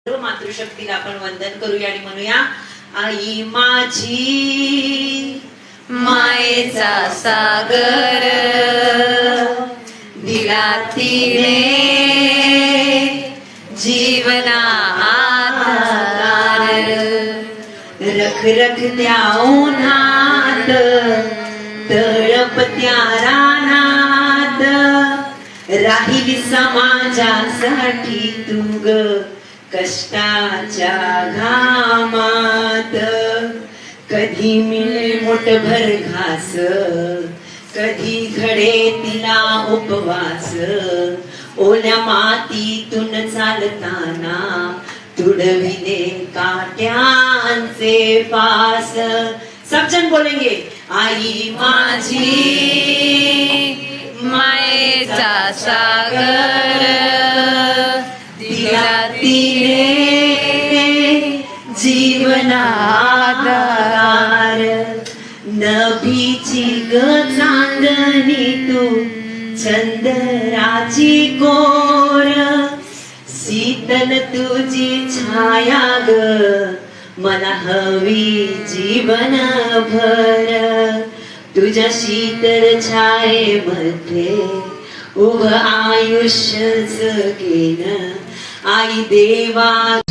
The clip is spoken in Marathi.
सर्व मातृशक्तीला आपण वंदन करूया आणि म्हणूया, आई माझी मायेचा सागर दिला तिने जीवना आधार, रख रख त्या उन्हात तळप त्या रानात राहिली समाजासाठी तू ग कष्टाच्या घामात. कधी मिळे मुठभर घास, कधी घडे तिला उपवास, ओल्या मातीतून चालताना तुडविले काट्यांचे पास. सब जन बोलेंगे, आई माझी मायेचा सागर दिला तिने जीवना आधार. नभीची ग चांदणी तू चंद्राची कोर, शीतल तुझी छाया ग मला हवी जीवन भर. तुझ्या शीतल छायेमध्ये उभ आयुष्य जगेन आई देवा.